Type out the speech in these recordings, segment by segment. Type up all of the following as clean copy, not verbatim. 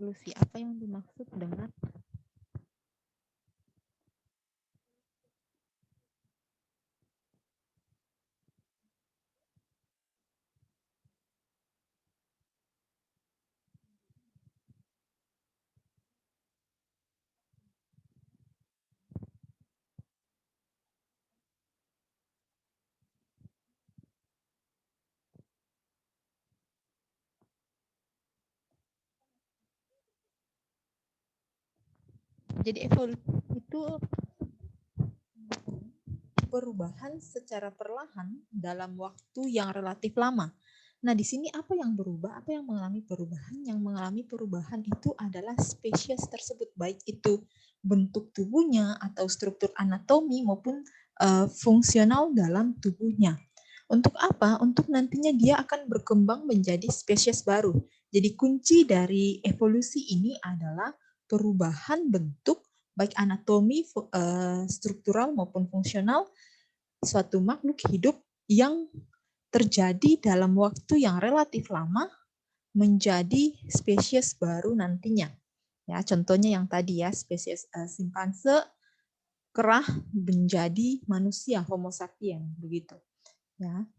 evolusi. Apa yang dimaksud dengan jadi evolusi itu perubahan secara perlahan dalam waktu yang relatif lama. Nah, di sini apa yang berubah? Apa yang mengalami perubahan? Yang mengalami perubahan itu adalah spesies tersebut, baik itu bentuk tubuhnya atau struktur anatomi maupun fungsional dalam tubuhnya. Untuk apa? Untuk nantinya dia akan berkembang menjadi spesies baru. Jadi kunci dari evolusi ini adalah perubahan bentuk baik anatomi, struktural maupun fungsional suatu makhluk hidup yang terjadi dalam waktu yang relatif lama menjadi spesies baru nantinya. Ya, contohnya yang tadi ya, spesies simpanse kerah menjadi manusia, Homo sapiens begitu. Ya.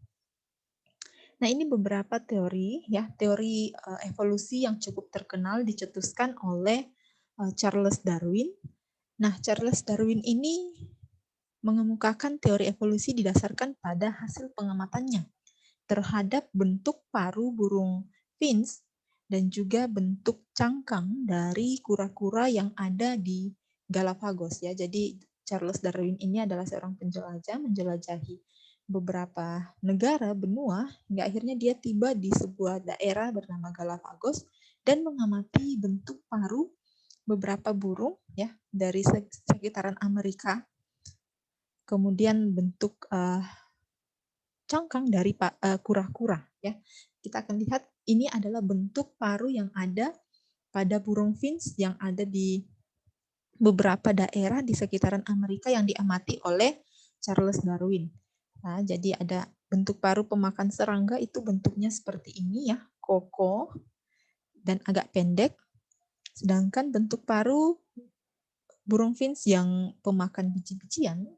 Nah, ini beberapa teori ya, teori evolusi yang cukup terkenal dicetuskan oleh Charles Darwin. Nah, Charles Darwin ini mengemukakan teori evolusi didasarkan pada hasil pengamatannya terhadap bentuk paru burung finch dan juga bentuk cangkang dari kura-kura yang ada di Galapagos ya. Jadi Charles Darwin ini adalah seorang penjelajah menjelajahi beberapa negara benua hingga akhirnya dia tiba di sebuah daerah bernama Galapagos dan mengamati bentuk paru beberapa burung ya dari sekitaran Amerika. Kemudian bentuk cangkang dari kura-kura ya. Kita akan lihat ini adalah bentuk paru yang ada pada burung finch yang ada di beberapa daerah di sekitaran Amerika yang diamati oleh Charles Darwin. Nah, jadi ada bentuk paru pemakan serangga itu bentuknya seperti ini ya, koko dan agak pendek. Sedangkan bentuk paru burung finch yang pemakan biji-bijian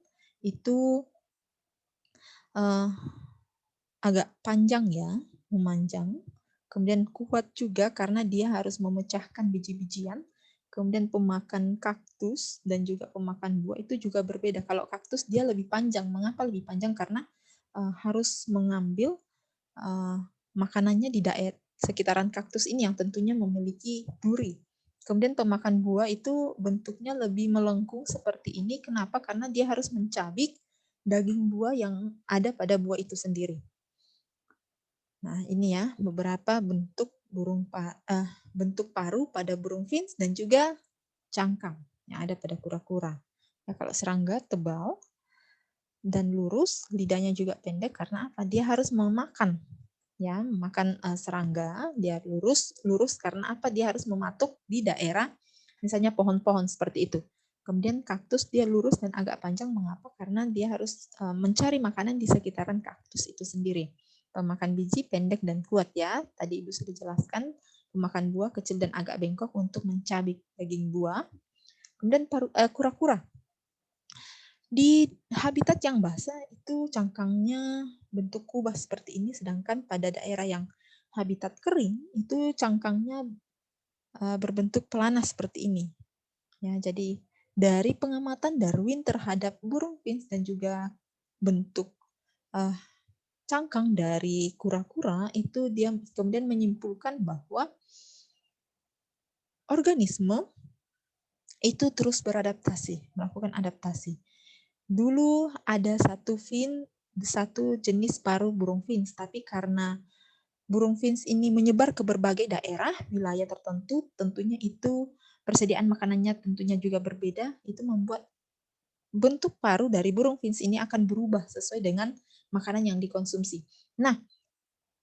itu agak panjang ya, memanjang. Kemudian kuat juga karena dia harus memecahkan biji-bijian. Kemudian pemakan kaktus dan juga pemakan buah itu juga berbeda. Kalau kaktus dia lebih panjang. Mengapa lebih panjang? Karena harus mengambil makanannya di daerah sekitaran kaktus ini yang tentunya memiliki duri. Kemudian pemakan buah itu bentuknya lebih melengkung seperti ini. Kenapa? Karena dia harus mencabik daging buah yang ada pada buah itu sendiri. Nah, ini ya beberapa bentuk bentuk paru pada burung finch dan juga cangkang yang ada pada kura-kura. Ya, kalau serangga tebal dan lurus, lidahnya juga pendek karena apa? Dia harus memakan ya, memakan serangga, dia lurus karena apa? Dia harus mematuk di daerah misalnya pohon-pohon seperti itu. Kemudian kaktus dia lurus dan agak panjang, mengapa? Karena dia harus mencari makanan di sekitaran kaktus itu sendiri. Pemakan biji pendek dan kuat ya. Tadi Ibu sudah jelaskan, pemakan buah kecil dan agak bengkok untuk mencabik daging buah. Kemudian kura-kura. Di habitat yang basah itu cangkangnya bentuk kubah seperti ini, sedangkan pada daerah yang habitat kering itu cangkangnya berbentuk pelana seperti ini. Ya, jadi dari pengamatan Darwin terhadap burung finch dan juga bentuk cangkang dari kura-kura itu dia kemudian menyimpulkan bahwa organisme itu terus beradaptasi, melakukan adaptasi. Dulu ada satu jenis paru burung finch, tapi karena burung finch ini menyebar ke berbagai daerah, wilayah tertentu, tentunya itu persediaan makanannya tentunya juga berbeda, itu membuat bentuk paru dari burung finch ini akan berubah sesuai dengan makanan yang dikonsumsi. Nah,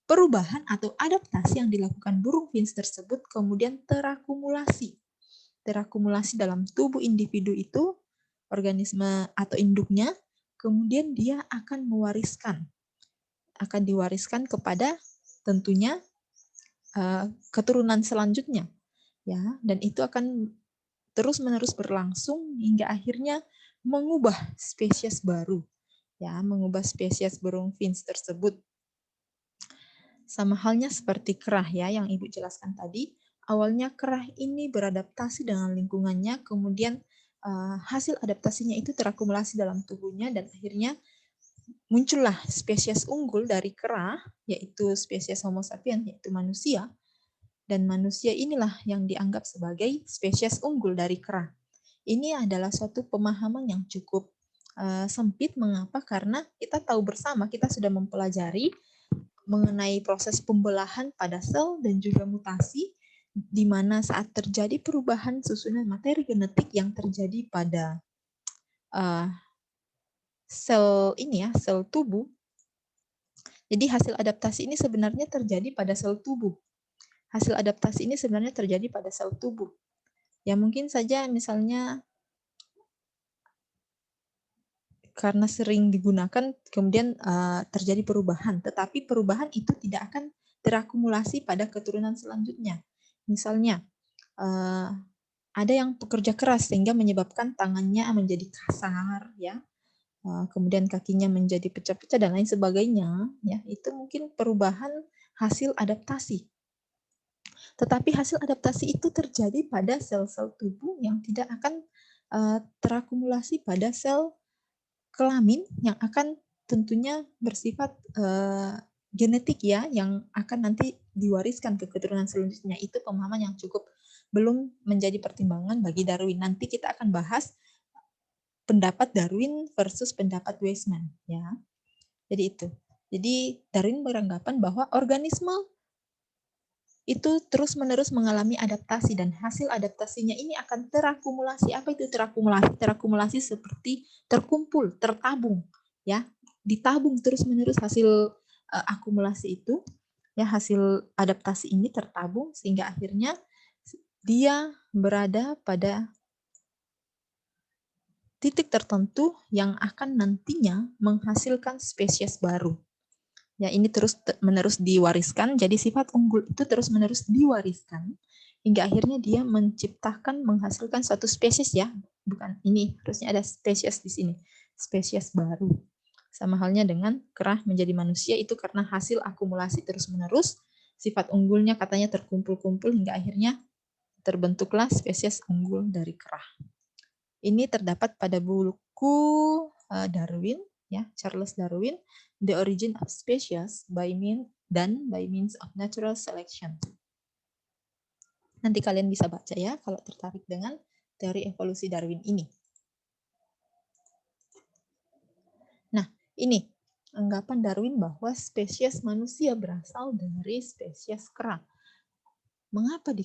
perubahan atau adaptasi yang dilakukan burung finch tersebut kemudian terakumulasi dalam tubuh individu itu, organisme atau induknya, kemudian dia akan diwariskan kepada tentunya keturunan selanjutnya. ya, dan itu akan terus-menerus berlangsung hingga akhirnya mengubah spesies baru, ya, mengubah spesies burung finch tersebut. Sama halnya seperti kerah ya yang Ibu jelaskan tadi, awalnya kerah ini beradaptasi dengan lingkungannya, kemudian hasil adaptasinya itu terakumulasi dalam tubuhnya dan akhirnya muncullah spesies unggul dari kerah, yaitu spesies Homo sapiens, yaitu manusia. Dan manusia inilah yang dianggap sebagai spesies unggul dari kerah. Ini adalah suatu pemahaman yang cukup sempit. Mengapa? Karena kita tahu bersama, kita sudah mempelajari mengenai proses pembelahan pada sel dan juga mutasi, di mana saat terjadi perubahan susunan materi genetik yang terjadi pada sel ini ya, sel tubuh. Jadi hasil adaptasi ini sebenarnya terjadi pada sel tubuh. Hasil adaptasi ini sebenarnya terjadi pada sel tubuh. Ya mungkin saja misalnya karena sering digunakan kemudian terjadi perubahan, tetapi perubahan itu tidak akan terakumulasi pada keturunan selanjutnya. Misalnya ada yang pekerja keras sehingga menyebabkan tangannya menjadi kasar, ya, kemudian kakinya menjadi pecah-pecah dan lain sebagainya, ya, itu mungkin perubahan hasil adaptasi. Tetapi hasil adaptasi itu terjadi pada sel-sel tubuh yang tidak akan terakumulasi pada sel kelamin yang akan tentunya bersifat genetik ya, yang akan nanti diwariskan ke keturunan selanjutnya. Itu pemahaman yang cukup belum menjadi pertimbangan bagi Darwin. Nanti kita akan bahas pendapat Darwin versus pendapat Weismann ya. Jadi itu. Jadi Darwin beranggapan bahwa organisme itu terus-menerus mengalami adaptasi dan hasil adaptasinya ini akan terakumulasi. Apa itu terakumulasi? Terakumulasi seperti terkumpul, tertabung, ya, ditabung terus-menerus hasil akumulasi itu, ya, hasil adaptasi ini tertabung sehingga akhirnya dia berada pada titik tertentu yang akan nantinya menghasilkan spesies baru. Ya, ini terus-menerus diwariskan, jadi sifat unggul itu terus-menerus diwariskan, hingga akhirnya dia menciptakan, menghasilkan suatu spesies ya, bukan ini, harusnya ada spesies di sini, spesies baru. Sama halnya dengan kerah menjadi manusia, itu karena hasil akumulasi terus-menerus, sifat unggulnya katanya terkumpul-kumpul, hingga akhirnya terbentuklah spesies unggul dari kerah. Ini terdapat pada buku Darwin, ya, Charles Darwin, The Origin of Species by Means of Natural Selection. Nanti kalian bisa baca ya kalau tertarik dengan teori evolusi Darwin ini. Nah, ini anggapan Darwin bahwa spesies manusia berasal dari spesies kerah. Mengapa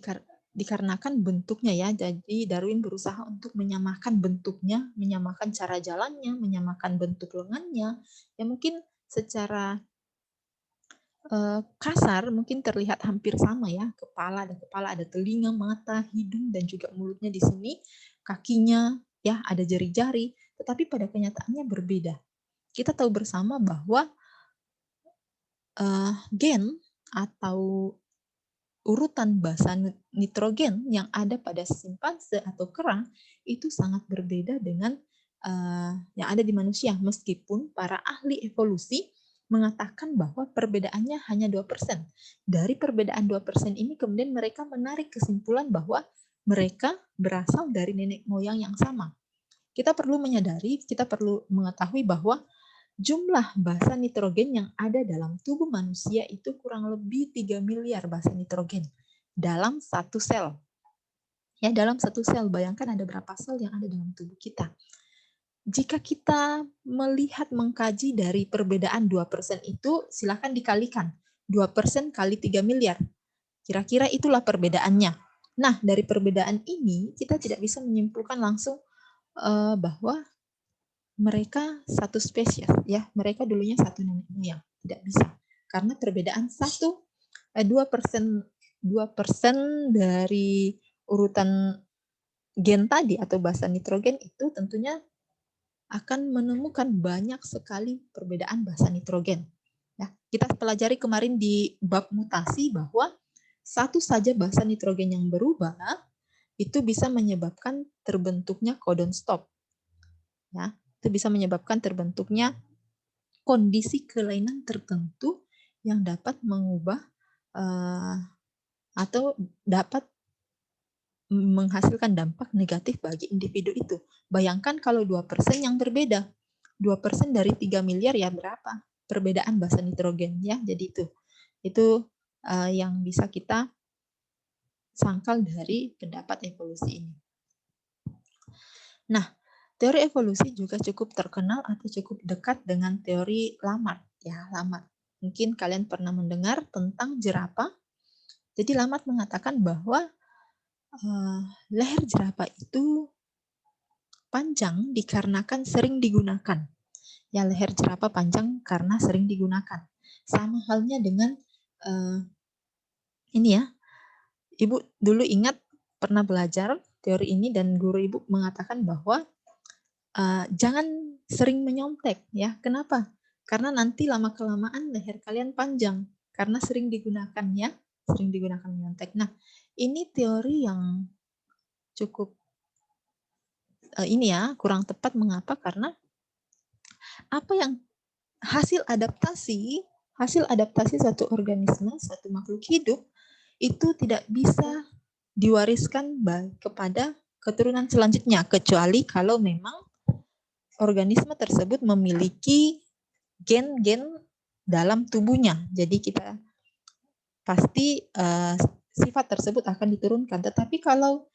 dikarenakan bentuknya ya, jadi Darwin berusaha untuk menyamakan bentuknya, menyamakan cara jalannya, menyamakan bentuk lengannya, ya mungkin secara kasar mungkin terlihat hampir sama ya, kepala, ada telinga, mata, hidung, dan juga mulutnya di sini, kakinya ya ada jari-jari, tetapi pada kenyataannya berbeda. Kita tahu bersama bahwa gen atau urutan basa nitrogen yang ada pada simpanse atau kerang itu sangat berbeda dengan yang ada di manusia, meskipun para ahli evolusi mengatakan bahwa perbedaannya hanya 2%. Dari perbedaan 2% ini kemudian mereka menarik kesimpulan bahwa mereka berasal dari nenek moyang yang sama. Kita perlu menyadari, kita perlu mengetahui bahwa jumlah basa nitrogen yang ada dalam tubuh manusia itu kurang lebih 3 miliar basa nitrogen dalam satu sel. Ya, dalam satu sel, bayangkan ada berapa sel yang ada dalam tubuh kita. Jika kita melihat, mengkaji dari perbedaan 2% itu, silakan dikalikan. 2% kali 3 miliar. Kira-kira itulah perbedaannya. Nah, dari perbedaan ini, kita tidak bisa menyimpulkan langsung bahwa mereka satu spesies, ya, mereka dulunya satu nenek moyang, tidak bisa, karena perbedaan 2% dari urutan gen tadi atau basa nitrogen itu tentunya akan menemukan banyak sekali perbedaan basa nitrogen. Ya, kita pelajari kemarin di bab mutasi bahwa satu saja basa nitrogen yang berubah itu bisa menyebabkan terbentuknya codon stop. Ya, itu bisa menyebabkan terbentuknya kondisi kelainan tertentu yang dapat mengubah atau dapat menghasilkan dampak negatif bagi individu itu. Bayangkan kalau 2% yang berbeda. 2% dari 3 miliar ya berapa? Perbedaan basa nitrogen ya. Jadi itu yang bisa kita sangkal dari pendapat evolusi ini. Nah, teori evolusi juga cukup terkenal atau cukup dekat dengan teori Lamarck ya, Lamarck. Mungkin kalian pernah mendengar tentang jerapah. Jadi Lamarck mengatakan bahwa leher jerapah itu panjang dikarenakan sering digunakan. Ya, leher jerapah panjang karena sering digunakan. Sama halnya dengan ini ya, Ibu dulu ingat pernah belajar teori ini dan guru Ibu mengatakan bahwa jangan sering menyontek ya. Kenapa? Karena nanti lama-kelamaan leher kalian panjang karena sering digunakan ya, sering digunakan menyontek. Nah, ini teori yang cukup ini ya, kurang tepat. Mengapa? Karena apa yang hasil adaptasi satu organisme, satu makhluk hidup itu tidak bisa diwariskan kepada keturunan selanjutnya kecuali kalau memang organisme tersebut memiliki gen-gen dalam tubuhnya. Jadi kita pasti sifat tersebut akan diturunkan. Tetapi kalau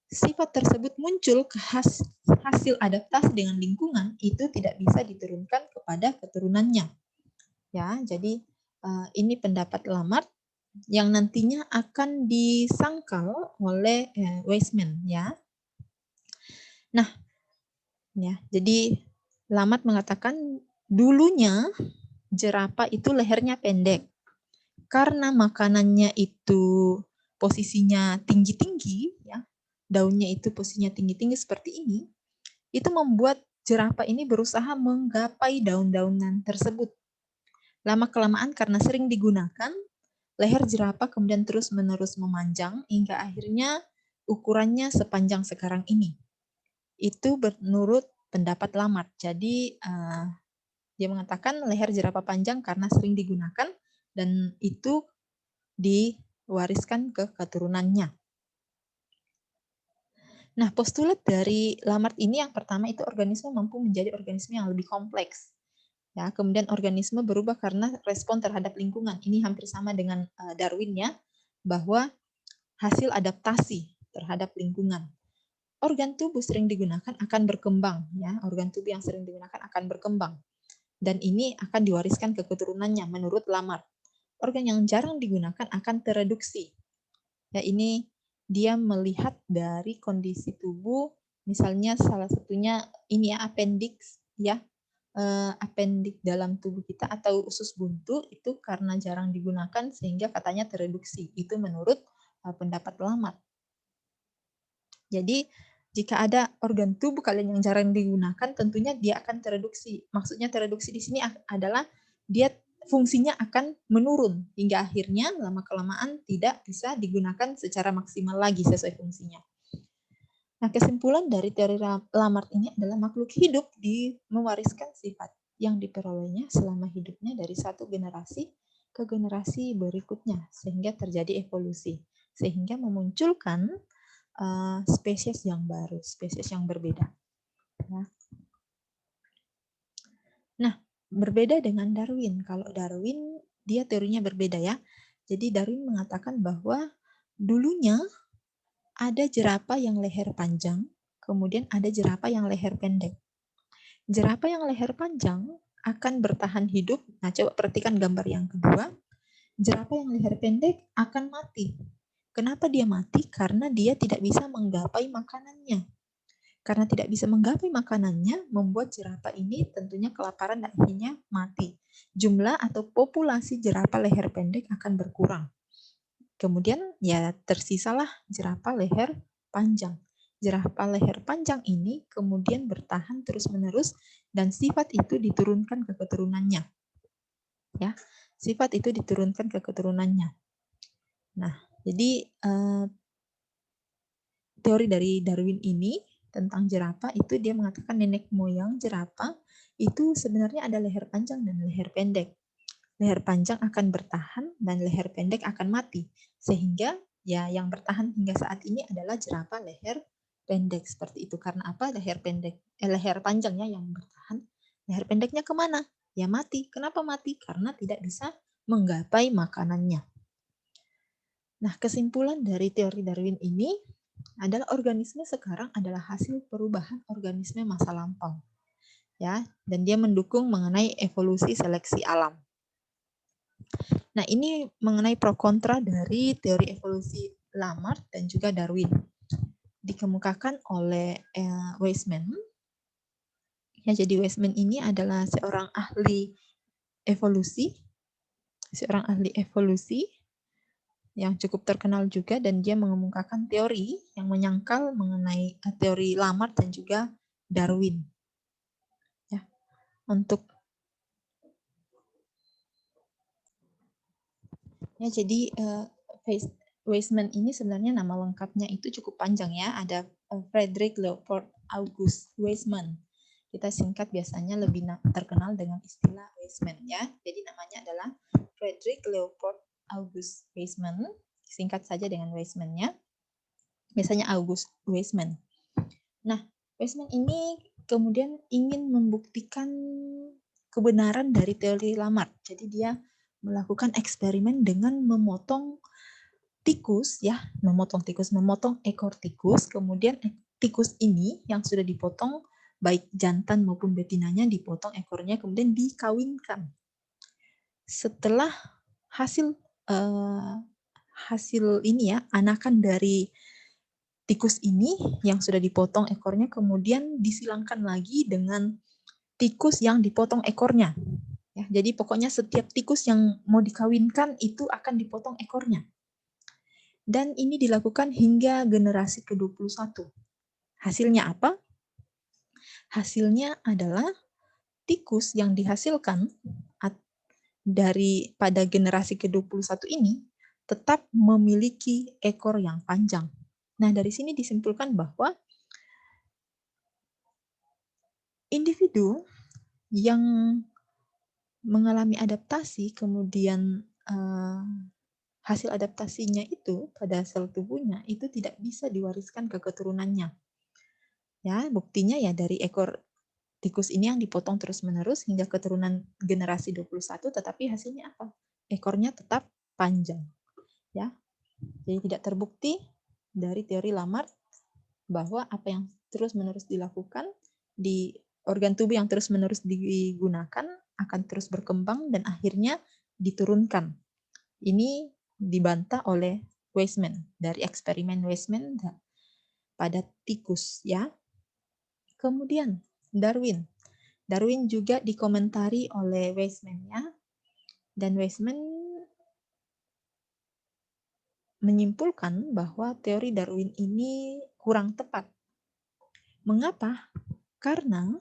sifat tersebut muncul ke hasil adaptasi dengan lingkungan, itu tidak bisa diturunkan kepada keturunannya. Ya, jadi ini pendapat Lamarck yang nantinya akan disangkal oleh Weismann ya. Nah, ya, jadi Lamarck mengatakan dulunya jerapah itu lehernya pendek. Karena makanannya itu posisinya tinggi-tinggi ya, daunnya itu posisinya tinggi-tinggi seperti ini, itu membuat jerapah ini berusaha menggapai daun-daunan tersebut. Lama-kelamaan karena sering digunakan, leher jerapah kemudian terus-menerus memanjang hingga akhirnya ukurannya sepanjang sekarang ini. Itu menurut pendapat Lamarck. Jadi dia mengatakan leher jerapah panjang karena sering digunakan dan itu diwariskan ke keturunannya. Nah, postulat dari Lamarck ini yang pertama itu organisme mampu menjadi organisme yang lebih kompleks. Ya, kemudian organisme berubah karena respon terhadap lingkungan. Ini hampir sama dengan Darwin ya, bahwa hasil adaptasi terhadap lingkungan. Organ tubuh sering digunakan akan berkembang ya, organ tubuh yang sering digunakan akan berkembang. Dan ini akan diwariskan ke keturunannya menurut Lamarck. Organ yang jarang digunakan akan tereduksi. Ya, ini dia melihat dari kondisi tubuh, misalnya salah satunya ini ya appendix ya, appendix dalam tubuh kita atau usus buntu itu karena jarang digunakan sehingga katanya tereduksi. Itu menurut pendapat Lamarck. Jadi jika ada organ tubuh kalian yang jarang digunakan, tentunya dia akan tereduksi. Maksudnya tereduksi di sini adalah dia fungsinya akan menurun hingga akhirnya lama-kelamaan tidak bisa digunakan secara maksimal lagi sesuai fungsinya. Nah, kesimpulan dari teori Lamarck ini adalah makhluk hidup mewariskan sifat yang diperolehnya selama hidupnya dari satu generasi ke generasi berikutnya sehingga terjadi evolusi, sehingga memunculkan spesies yang baru, spesies yang berbeda. Ya. Nah, berbeda dengan Darwin. Kalau Darwin, dia teorinya berbeda ya. Jadi Darwin mengatakan bahwa dulunya ada jerapah yang leher panjang, kemudian ada jerapah yang leher pendek. Jerapah yang leher panjang akan bertahan hidup. Nah, coba perhatikan gambar yang kedua. Jerapah yang leher pendek akan mati. Kenapa dia mati? Karena dia tidak bisa menggapai makanannya. Karena tidak bisa menggapai makanannya, membuat jerapah ini tentunya kelaparan dan akhirnya mati. Jumlah atau populasi jerapah leher pendek akan berkurang. Kemudian ya tersisalah jerapah leher panjang. Jerapah leher panjang ini kemudian bertahan terus-menerus dan sifat itu diturunkan ke keturunannya. Ya, sifat itu diturunkan ke keturunannya. Nah, jadi teori dari Darwin ini tentang jerapah itu dia mengatakan nenek moyang jerapah itu sebenarnya ada leher panjang dan leher pendek. Leher panjang akan bertahan dan leher pendek akan mati. Sehingga ya yang bertahan hingga saat ini adalah jerapah leher pendek seperti itu. Karena apa? Leher panjangnya yang bertahan. Leher pendeknya kemana? Ya mati. Kenapa mati? Karena tidak bisa menggapai makanannya. Nah, kesimpulan dari teori Darwin ini adalah organisme sekarang adalah hasil perubahan organisme masa lampau. Ya, dan dia mendukung mengenai evolusi seleksi alam. Nah, ini mengenai pro kontra dari teori evolusi Lamarck dan juga Darwin. Dikemukakan oleh Weismann. Ya, jadi Weismann ini adalah seorang ahli evolusi yang cukup terkenal juga, dan dia mengemukakan teori yang menyangkal mengenai teori Lamarck dan juga Darwin. Ya, untuk ya jadi Weismann ini sebenarnya nama lengkapnya itu cukup panjang ya, ada Frederick Leopold August Weismann. Kita singkat biasanya lebih terkenal dengan istilah Weismann ya. Jadi namanya adalah Frederick Leopold August Weismann. Singkat saja dengan Weismann-nya. Biasanya August Weismann. Nah, Weismann ini kemudian ingin membuktikan kebenaran dari teori Lamarck. Jadi dia melakukan eksperimen dengan memotong tikus ya, memotong ekor tikus, kemudian tikus ini yang sudah dipotong baik jantan maupun betinanya dipotong ekornya kemudian dikawinkan. Setelah hasil ini ya, anakan dari tikus ini yang sudah dipotong ekornya kemudian disilangkan lagi dengan tikus yang dipotong ekornya. Ya, jadi pokoknya setiap tikus yang mau dikawinkan itu akan dipotong ekornya. Dan ini dilakukan hingga generasi ke-21. Hasilnya apa? Hasilnya adalah tikus yang dihasilkan pada generasi ke-21 ini tetap memiliki ekor yang panjang. Nah, dari sini disimpulkan bahwa individu yang mengalami adaptasi kemudian hasil adaptasinya itu pada sel tubuhnya itu tidak bisa diwariskan ke keturunannya. Ya, buktinya ya dari ekor tikus ini yang dipotong terus-menerus hingga keturunan generasi 21, tetapi hasilnya apa? Ekornya tetap panjang. Ya. Jadi tidak terbukti dari teori Lamarck bahwa apa yang terus-menerus dilakukan di organ tubuh yang terus-menerus digunakan akan terus berkembang dan akhirnya diturunkan. Ini dibantah oleh Weismann dari eksperimen Weismann pada tikus ya. Kemudian Darwin juga dikomentari oleh Weismann ya. Dan Weismann menyimpulkan bahwa teori Darwin ini kurang tepat. Mengapa? Karena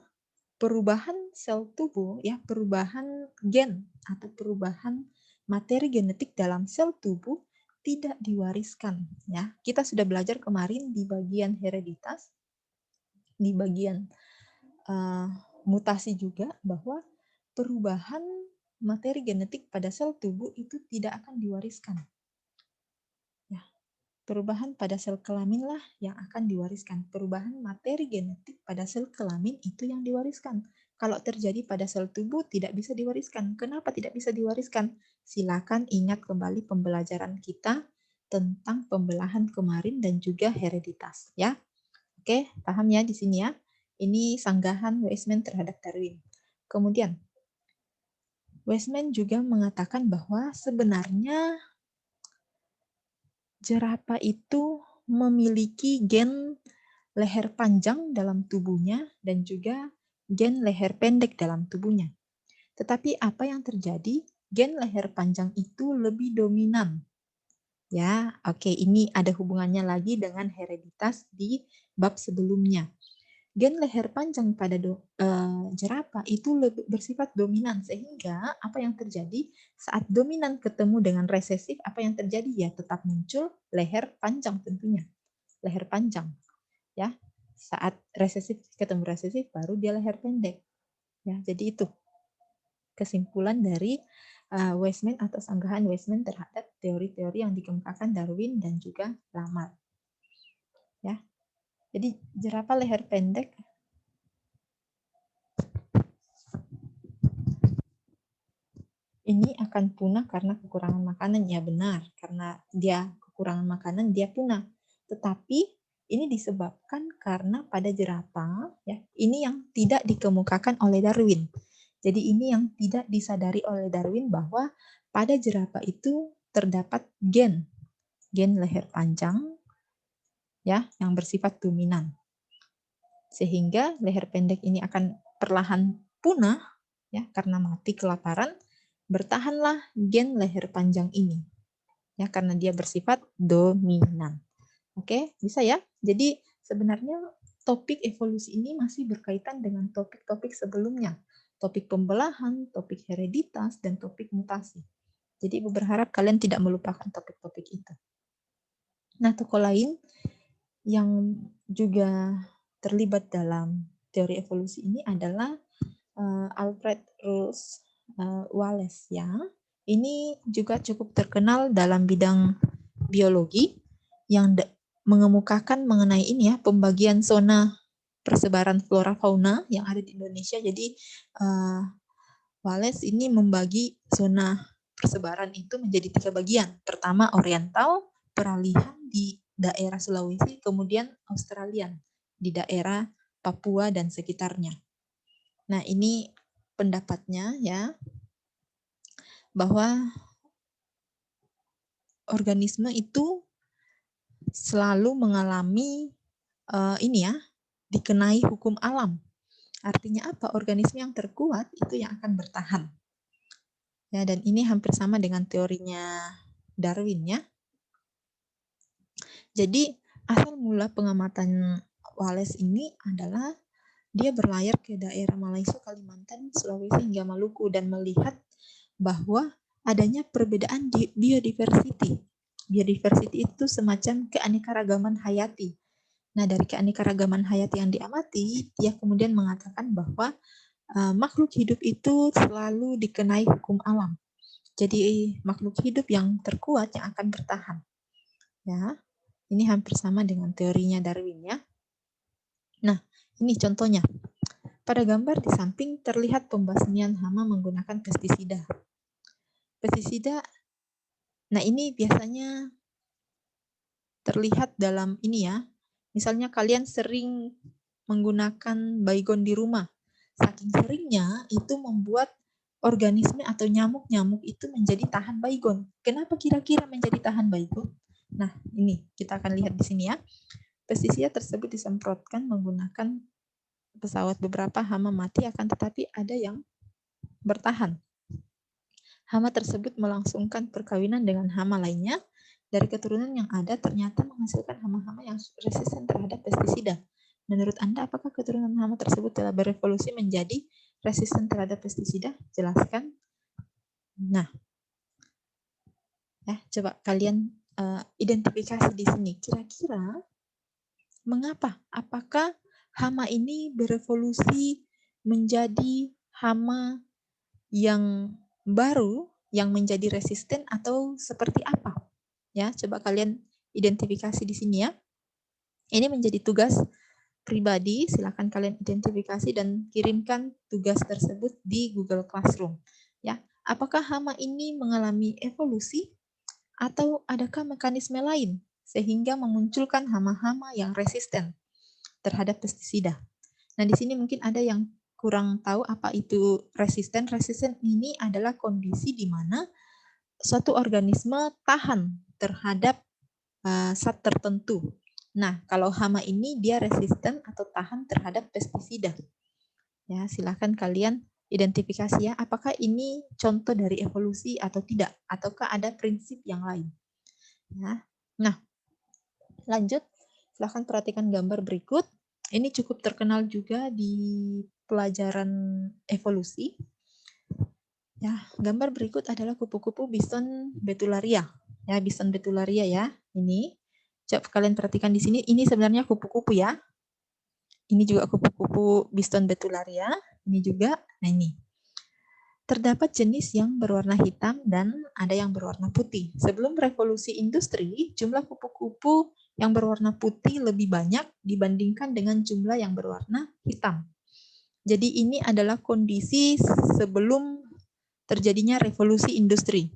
perubahan sel tubuh ya, perubahan gen atau perubahan materi genetik dalam sel tubuh tidak diwariskan ya. Kita sudah belajar kemarin di bagian hereditas, di bagian mutasi juga, bahwa perubahan materi genetik pada sel tubuh itu tidak akan diwariskan. Ya, perubahan pada sel kelamin lah yang akan diwariskan. Perubahan materi genetik pada sel kelamin itu yang diwariskan. Kalau terjadi pada sel tubuh tidak bisa diwariskan. Kenapa tidak bisa diwariskan? Silakan ingat kembali pembelajaran kita tentang pembelahan kemarin dan juga hereditas ya. Oke, paham ya di sini ya. Ini sanggahan Weismann terhadap Darwin. Kemudian Weismann juga mengatakan bahwa sebenarnya jerapah itu memiliki gen leher panjang dalam tubuhnya dan juga gen leher pendek dalam tubuhnya. Tetapi apa yang terjadi? Gen leher panjang itu lebih dominan. Ya, oke, ini ada hubungannya lagi dengan hereditas di bab sebelumnya. gen leher panjang pada jerapah itu lebih bersifat dominan, sehingga apa yang terjadi saat dominan ketemu dengan resesif, apa yang terjadi ya tetap muncul leher panjang tentunya, leher panjang ya. Saat resesif ketemu resesif baru dia leher pendek ya. Jadi itu kesimpulan dari Weismann atau sanggahan Weismann terhadap teori-teori yang dikemukakan Darwin dan juga Lamarck. Ya. Jadi jerapah leher pendek ini akan punah karena kekurangan makanan. Ya benar, karena dia kekurangan makanan dia punah. Tetapi ini disebabkan karena pada jerapah ya, ini yang tidak dikemukakan oleh Darwin. Jadi ini yang tidak disadari oleh Darwin bahwa pada jerapah itu terdapat gen leher panjang ya yang bersifat dominan. Sehingga leher pendek ini akan perlahan punah ya karena mati kelaparan, bertahanlah gen leher panjang ini. Ya karena dia bersifat dominan. Oke, bisa ya? Jadi sebenarnya topik evolusi ini masih berkaitan dengan topik-topik sebelumnya. Topik pembelahan, topik hereditas, dan topik mutasi. Jadi Ibu berharap kalian tidak melupakan topik-topik itu. Nah, tokoh lain yang juga terlibat dalam teori evolusi ini adalah Alfred Russel Wallace ya. Ini juga cukup terkenal dalam bidang biologi yang mengemukakan mengenai ini ya, pembagian zona persebaran flora fauna yang ada di Indonesia. Jadi Wallace ini membagi zona persebaran itu menjadi 3 bagian. Pertama oriental, peralihan di daerah Sulawesi, kemudian Australian di daerah Papua dan sekitarnya. Nah, ini pendapatnya ya bahwa organisme itu selalu mengalami ini ya, dikenai hukum alam. Artinya apa? Organisme yang terkuat itu yang akan bertahan. Ya, dan ini hampir sama dengan teorinya Darwin ya. Jadi asal mula pengamatan Wallace ini adalah dia berlayar ke daerah Malaysia, Kalimantan, Sulawesi hingga Maluku dan melihat bahwa adanya perbedaan di biodiversity. Biodiversity itu semacam keanekaragaman hayati. Nah, dari keanekaragaman hayati yang diamati, dia kemudian mengatakan bahwa makhluk hidup itu selalu dikenai hukum alam. Jadi makhluk hidup yang terkuat yang akan bertahan. Ya, ini hampir sama dengan teorinya Darwin ya. Nah, ini contohnya. Pada gambar di samping terlihat pembasmian hama menggunakan pestisida. Pestisida, nah ini biasanya terlihat dalam ini ya. Misalnya kalian sering menggunakan baygon di rumah. Saking seringnya itu membuat organisme atau nyamuk-nyamuk itu menjadi tahan baygon. Kenapa kira-kira menjadi tahan baygon? Nah, ini kita akan lihat di sini ya. Pestisida tersebut disemprotkan menggunakan pesawat, beberapa hama mati akan tetapi ada yang bertahan. Hama tersebut melangsungkan perkawinan dengan hama lainnya. Dari keturunan yang ada ternyata menghasilkan hama-hama yang resisten terhadap pestisida. Menurut Anda, apakah keturunan hama tersebut telah berevolusi menjadi resisten terhadap pestisida? Jelaskan. Nah, ya, coba kalian identifikasi di sini. Kira-kira mengapa? Apakah hama ini berevolusi menjadi hama yang baru, yang menjadi resisten atau seperti apa? Ya, coba kalian identifikasi di sini ya. Ini menjadi tugas pribadi, silakan kalian identifikasi dan kirimkan tugas tersebut di Google Classroom. Ya, apakah hama ini mengalami evolusi atau adakah mekanisme lain sehingga memunculkan hama-hama yang resisten terhadap pestisida? Nah, di sini mungkin ada yang kurang tahu apa itu resisten. Resisten ini adalah kondisi di mana suatu organisme tahan terhadap zat tertentu. Nah, kalau hama ini dia resisten atau tahan terhadap pestisida. Ya, silakan kalian identifikasi ya, apakah ini contoh dari evolusi atau tidak, ataukah ada prinsip yang lain. Ya. Nah, lanjut, silakan perhatikan gambar berikut. Ini cukup terkenal juga di pelajaran evolusi. Ya, gambar berikut adalah kupu-kupu bison betularia. Ya, bison betularia ya. Ini. Coba kalian perhatikan di sini. Ini sebenarnya kupu-kupu ya. Ini juga kupu-kupu bison betularia. Ini juga. Nah, ini. Terdapat jenis yang berwarna hitam dan ada yang berwarna putih. Sebelum revolusi industri, jumlah kupu-kupu yang berwarna putih lebih banyak dibandingkan dengan jumlah yang berwarna hitam. Jadi ini adalah kondisi sebelum terjadinya revolusi industri.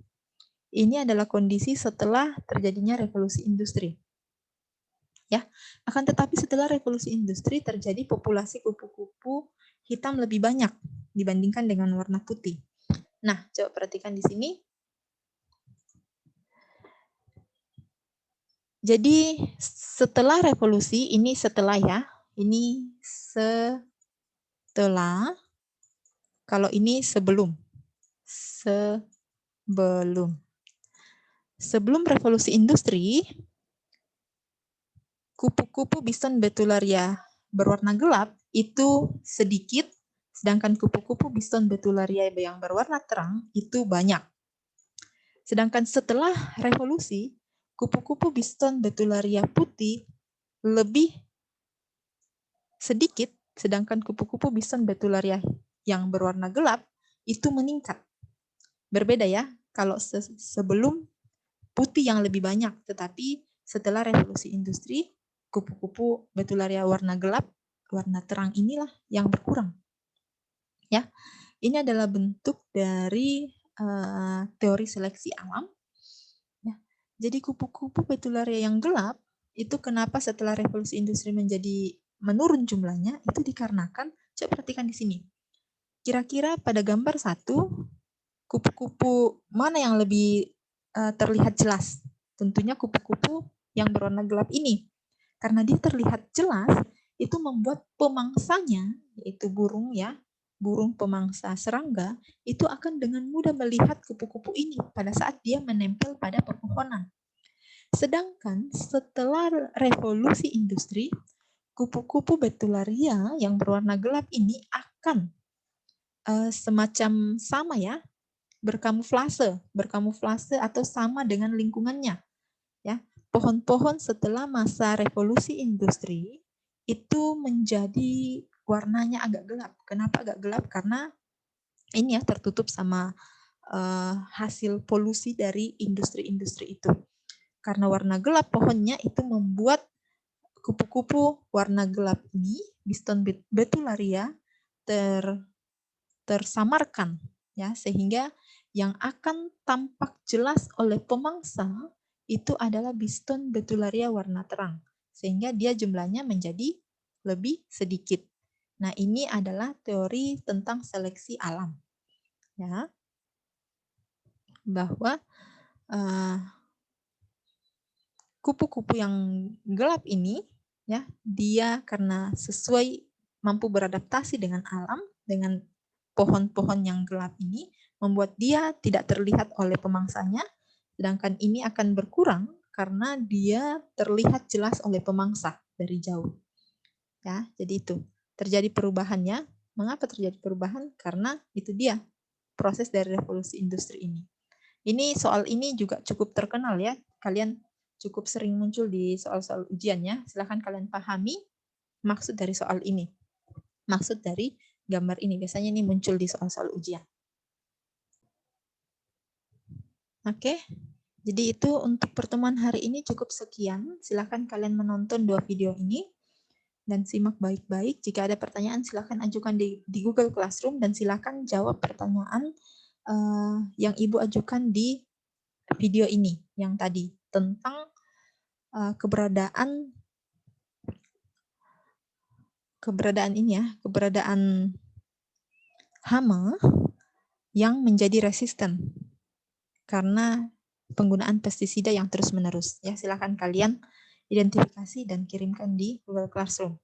Ini adalah kondisi setelah terjadinya revolusi industri. Ya, akan tetapi setelah revolusi industri terjadi populasi kupu-kupu hitam lebih banyak dibandingkan dengan warna putih. Nah, coba perhatikan di sini. Jadi setelah revolusi, ini setelah ya, ini setelah, kalau ini sebelum. Sebelum revolusi industri, kupu-kupu bison betularia berwarna gelap itu sedikit, sedangkan kupu-kupu bison betularia yang berwarna terang itu banyak. Sedangkan setelah revolusi, kupu-kupu bison betularia putih lebih sedikit, sedangkan kupu-kupu bison betularia yang berwarna gelap itu meningkat. Berbeda ya, kalau sebelum putih yang lebih banyak, tetapi setelah revolusi industri, kupu-kupu betularia warna gelap, warna terang inilah yang berkurang. Ya, ini adalah bentuk dari teori seleksi alam. Ya. Jadi kupu-kupu betularia yang gelap itu kenapa setelah revolusi industri menjadi menurun jumlahnya itu dikarenakan, coba perhatikan di sini. Kira-kira pada gambar 1, kupu-kupu mana yang lebih terlihat jelas? Tentunya kupu-kupu yang berwarna gelap ini. Karena dia terlihat jelas, itu membuat pemangsanya, yaitu burung ya, burung pemangsa serangga, itu akan dengan mudah melihat kupu-kupu ini pada saat dia menempel pada pepohonan. Sedangkan setelah revolusi industri, kupu-kupu betularia yang berwarna gelap ini akan semacam sama ya, berkamuflase atau sama dengan lingkungannya. Ya, pohon-pohon setelah masa revolusi industri itu menjadi warnanya agak gelap. Kenapa agak gelap? Karena ini ya tertutup sama hasil polusi dari industri-industri itu. Karena warna gelap pohonnya itu membuat kupu-kupu warna gelap ini, Bison betularia, tersamarkan ya, sehingga yang akan tampak jelas oleh pemangsa itu adalah Bison betularia warna terang, sehingga dia jumlahnya menjadi lebih sedikit. Nah, ini adalah teori tentang seleksi alam. Ya. Bahwa kupu-kupu yang gelap ini ya, dia karena sesuai mampu beradaptasi dengan alam, dengan pohon-pohon yang gelap ini, membuat dia tidak terlihat oleh pemangsanya, sedangkan ini akan berkurang karena dia terlihat jelas oleh pemangsa dari jauh. Ya, jadi itu terjadi perubahannya. Mengapa terjadi perubahan? Karena itu dia proses dari revolusi industri ini. Ini soal ini juga cukup terkenal ya. Kalian cukup sering muncul di soal-soal ujiannya. Silahkan kalian pahami maksud dari soal ini. Maksud dari gambar ini. Biasanya ini muncul di soal-soal ujian. Oke. Jadi itu untuk pertemuan hari ini cukup sekian. Silahkan kalian menonton 2 video ini. Dan simak baik-baik. Jika ada pertanyaan silahkan ajukan di Google Classroom. Dan silahkan jawab pertanyaan yang Ibu ajukan di video ini. Yang tadi. Tentang keberadaan ini ya, keberadaan hama yang menjadi resisten karena penggunaan pestisida yang terus-menerus. Ya, silakan kalian identifikasi dan kirimkan di Google Classroom.